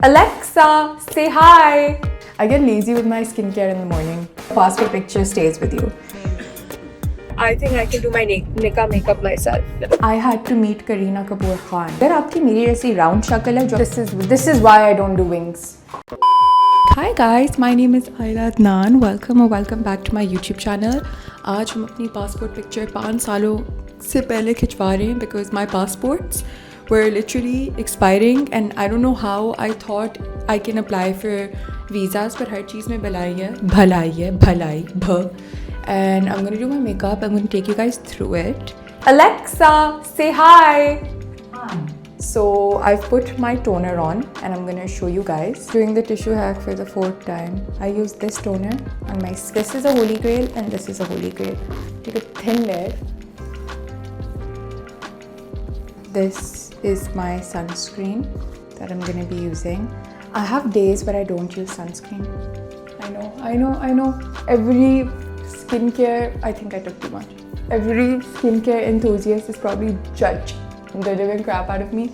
Alexa, say hi. I get lazy with my skincare in the morning. Passport picture stays with you. I think I can do my makeup myself. I had to meet Kareena Kapoor Khan. अगर आपकी मेरी जैसी round शक्ल है, this is why I don't do wings. Hi guys, my name is Ayla Adnan. Welcome back to my YouTube channel. आज हम अपनी passport picture 5 सालों से पहले खिंचवा रहे हैं because my passports were literally expiring and I don't know how I thought I can apply for visas, but हर चीज़ में भलाई and I'm gonna do my makeup. I'm gonna take you guys through it. Alexa, say hi. Hi. So I've put my toner on and I'm gonna show you guys. Doing the tissue hack for the 4th time. I use this toner on my skin. This is a holy grail and this is a holy grail. Take a thin layer. This is my sunscreen that I'm gonna be using. I have days where I don't use sunscreen. I know. Every skincare, I think I took too much. Every skincare enthusiast is probably judging the living crap out of me.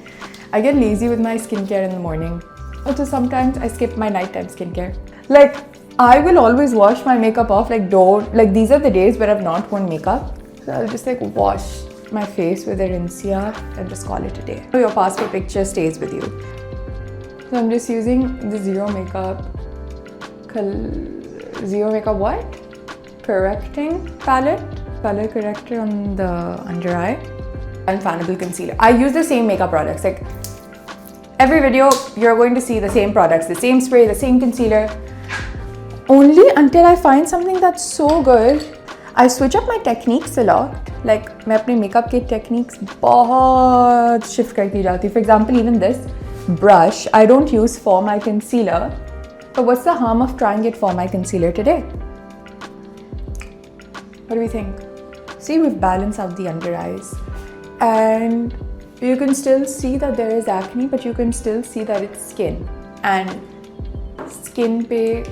I get lazy with my skincare in the morning. Also sometimes I skip my nighttime skincare. Like I will always wash my makeup off. These are the days where I've not worn makeup. So I'll just wash my face with a rinsea and just call it a day. So your passport picture stays with you. So I'm just using the Zero Makeup what? Correcting palette. Color corrector on the under eye. Infallible concealer. I use the same makeup products. Like every video, you're going to see the same products, the same spray, the same concealer. Only until I find something that's so good, I switch up my techniques a lot. Like मैं अपने makeup के techniques बहुत shift करती जाती. For example, even this brush, I don't use for my concealer. But what's the harm of trying it for my concealer today? What do we think? See, we've balanced out the under eyes. And you can still see that there is acne, but you can still see that it's skin. And skin pe.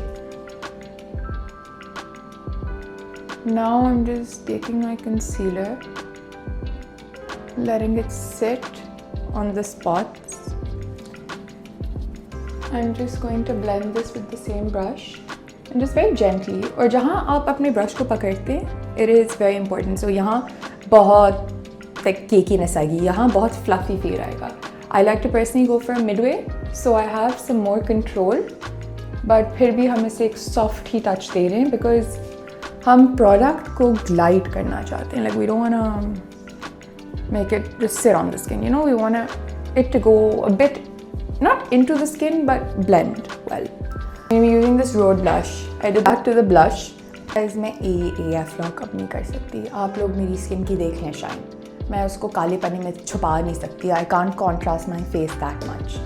Now I'm just taking my concealer, letting it sit on the spots. I'm just going to blend this with the same brush and just very gently. और जहाँ आप अपने brush को पकड़ते हैं, it is very important. So यहाँ बहुत cakiness आएगी, यहाँ बहुत fluffy feel आएगा. I like to personally go for a midway, so I have some more control. But फिर भी हम इसे एक soft ही touch दे रहे हैं because हम product को glide करना चाहते हैं. Like we don't wanna make it just sit on the skin. You know, we wanna it to go a bit not into the skin but blend well. I'm using this Road blush. I did back to the blush. Guys, मैं AAF lock अब नहीं कर सकती. आप लोग मेरी skin की देख लें शाइन. मैं उसको काले पन्ने में छुपा नहीं सकती. I can't contrast my face that much.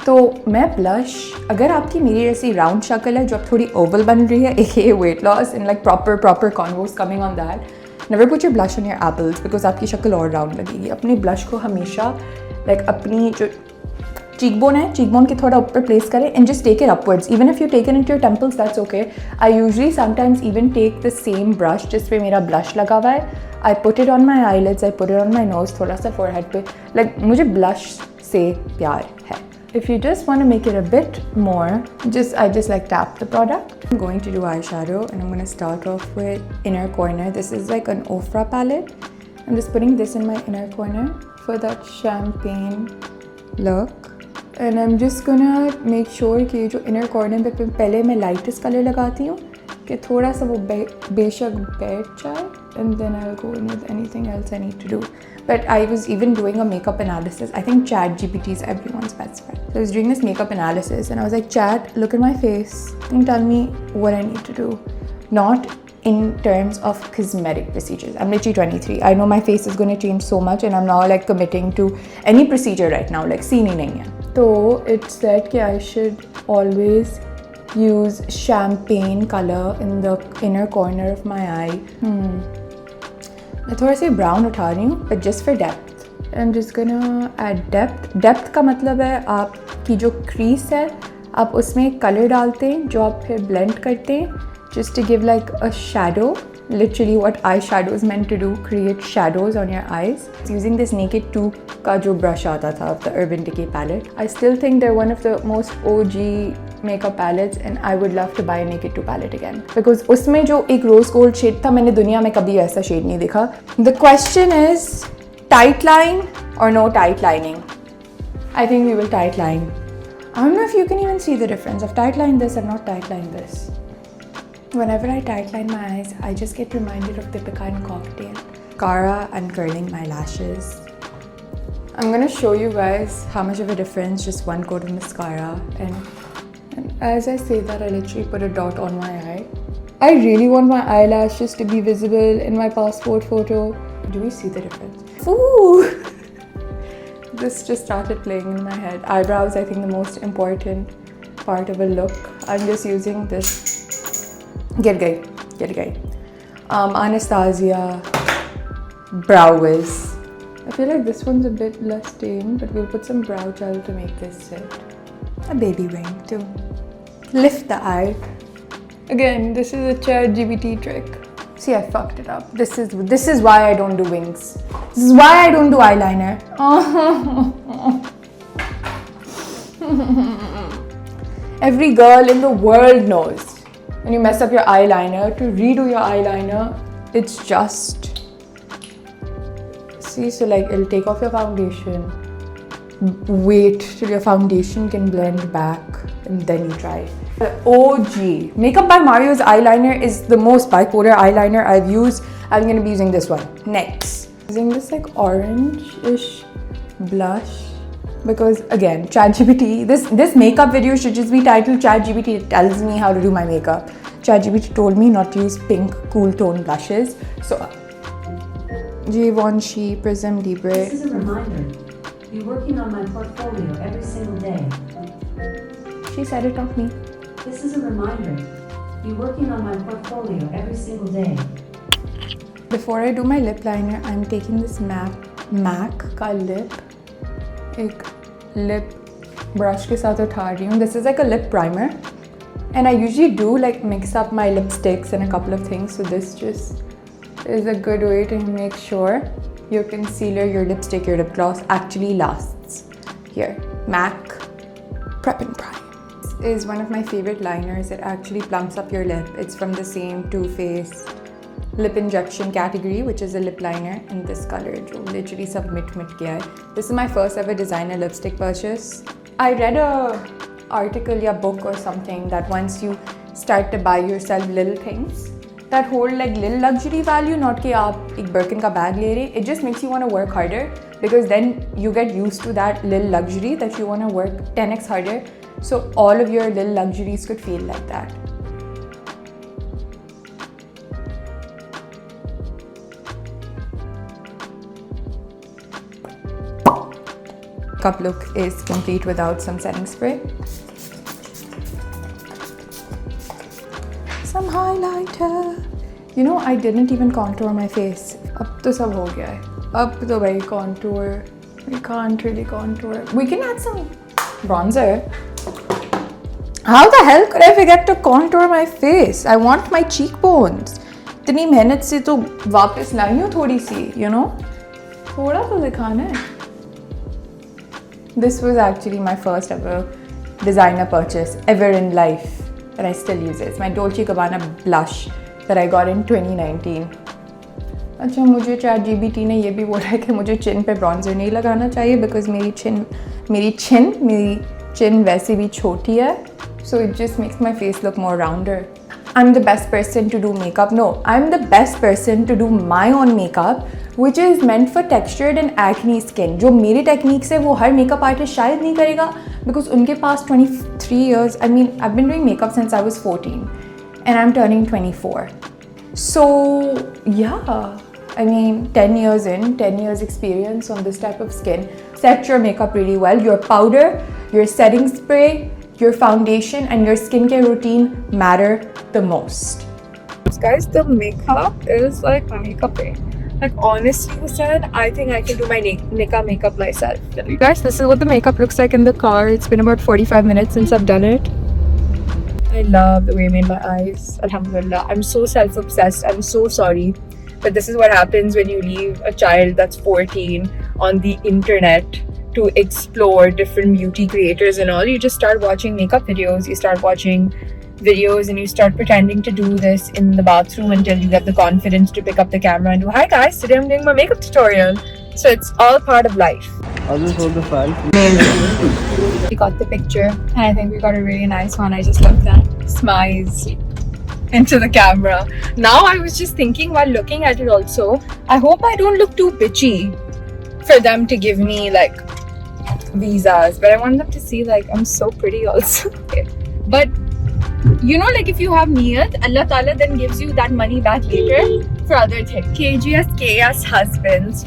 तो मैं ब्लश, अगर आपकी मेरी जैसी राउंड शक्ल है जो अब थोड़ी ओवल बन रही है, aka weight loss and like proper convos coming on that, never put your blush on your apples because आपकी शक्ल और राउंड लगेगी. अपनी ब्लश को हमेशा like अपनी जो cheekbone है, cheekbone के थोड़ा ऊपर प्लेस करें and just take it upwards. Even if you take it into your temples, that's okay. I usually sometimes even take the same brush जिस पे मेरा blush लगा हुआ है. I put it on my eyelids, I put it on my nose, थोड़ा सा forehead पे. Like मुझे blush से प्यार है. If you just want to make it a bit more, I just like tap the product. I'm going to do eyeshadow and I'm going to start off with inner corner. This is like an Ofra palette. I'm just putting this in my inner corner for that champagne look. And I'm just gonna make sure कि जो inner corner पे पहले मैं lightest color लगाती हूँ कि थोड़ा सा वो बेशक बैठ जाए and then I'll go in with anything else I need to do. But I was even doing a makeup analysis. I think ChatGPT is everyone's best friend. So I was doing this makeup analysis and I was like, Chat, look at my face and tell me what I need to do. Not in terms of cosmetic procedures. I'm literally 23. I know my face is going to change so much and I'm now like committing to any procedure right now. Like, see nahi hai. So it said that I should always use champagne color in the inner corner of my eye. मैं थोड़ा सा brown उठा रही हूँ, but just for depth. I'm just gonna add depth. Depth का मतलब है आपकी जो crease है, आप उसमें color डालते हैं, जो आप फिर blend करते हैं, just to give like a shadow. Literally what eyeshadow is meant to do, create shadows on your eyes. Using this Naked 2 का जो brush आता था of the Urban Decay palette. I still think they're one of the most OG makeup palettes and I would love to buy a Naked 2 palette again. Because उसमें जो एक rose gold shade था मैंने दुनिया में कभी ऐसा shade नहीं देखा. The question is tight line or no tight lining? I think we will tight line. I don't know if you can even see the difference. I've tight lined this, I've not tight lined this. Whenever I tight line my eyes, I just get reminded of the Pecan cocktail. Mascara uncurling my lashes. I'm gonna show you guys how much of a difference just one coat of mascara and as I say that I literally put a dot on my eye. I really want my eyelashes to be visible in my passport photo. Do we see the difference? Ooh! This just started playing in my head. Eyebrows, I think the most important part of a look. I'm just using this. Get gay. Anastasia Brow Wiz. I feel like this one's a bit less tame, but we'll put some brow gel to make this sit. A baby wing to lift the eye. Again, this is a ChatGPT trick. See, I fucked it up. This is why I don't do wings. This is why I don't do eyeliner. Every girl in the world knows when you mess up your eyeliner, to redo your eyeliner, it's just... See, so like it'll take off your foundation, wait till your foundation can blend back, and then you try. The OG Makeup by Mario's eyeliner is the most bipolar eyeliner I've used. I'm gonna be using this one next. Using this like orange-ish blush because again, ChatGPT. This makeup video should just be titled ChatGPT tells me how to do my makeup. ChatGPT told me not to use pink cool tone blushes, so. Givenchy Prism Libre. This is a reminder. You're working on my portfolio every single day. She said it of me. This is a reminder. You're working on my portfolio every single day. Before I do my lip liner, I'm taking this MAC का lip एक lip brush के साथ उठा रही हूँ. This is like a lip primer, and I usually do like mix up my lipsticks and a couple of things. So this just is a good way to make sure your concealer, your lipstick, your lip gloss actually lasts. Here, MAC Prep and Prime. This is one of my favorite liners. It actually plumps up your lip. It's from the same Too Faced lip injection category, which is a lip liner in this color, jo literally sab mit kiya hai. This is my first ever designer lipstick purchase. I read a article or book or something that once you start to buy yourself little things that hold like little luxury value, not कि आप एक Birkin का bag ले रहे, it just makes you want to work harder because then you get used to that little luxury that you want to work 10x harder. So all of your little luxuries could feel like that. Cup look is complete without some setting spray. Some highlighter. You know, I didn't even contour my face. अब तो सब हो गया है. अब तो भाई contour. We can't really contour. We can add some bronzer. How the hell could I forget to contour my face? I want my cheekbones. इतनी मेहनत से तो वापस लाई हूँ थोड़ी सी, you know? थोड़ा तो दिखाना है. This was actually my first ever designer purchase ever in life, and I still use it. It's my Dolce & Gabbana blush that I got in 2019. अच्छा, मुझे ChatGPT ने ये भी बोला है कि मुझे चिन पे ब्रॉन्जर नहीं लगाना चाहिए because मेरी चिन वैसे भी छोटी है, so it just makes my face look more rounder. I'm the best person to do makeup. No, I'm the best person to do my own makeup, which is meant for textured and acne skin. जो मेरी technique से वो हर makeup artist शायद नहीं करेगा because उनके पास 23 years. I mean, I've been doing makeup since I was 14, and I'm turning 24. So yeah, I mean, 10 years in, 10 years experience on this type of skin. Set your makeup really well. Your powder, your setting spray, your foundation and your skincare routine matter the most. Guys, the makeup is like makeup-ing. Like honestly said, I think I can do my Nika makeup myself. Guys, this is what the makeup looks like in the car. It's been about 45 minutes since I've done it. I love the way I made my eyes. Alhamdulillah. I'm so self-obsessed. I'm so sorry. But this is what happens when you leave a child that's 14 on the internet to explore different beauty creators and all. You just start watching makeup videos, you start watching videos, and you start pretending to do this in the bathroom until you get the confidence to pick up the camera and do, "Hi guys, today I'm doing my makeup tutorial." So it's all part of life. I'll just hold the file. We got the picture, and I think we got a really nice one. I just love that. Smiles into the camera. Now I was just thinking while looking at it also, I hope I don't look too bitchy for them to give me like visas, but I want them to see like I'm so pretty also. But you know, like if you have niyat, Allah Ta'ala then gives you that money back later for other things. KGS husbands.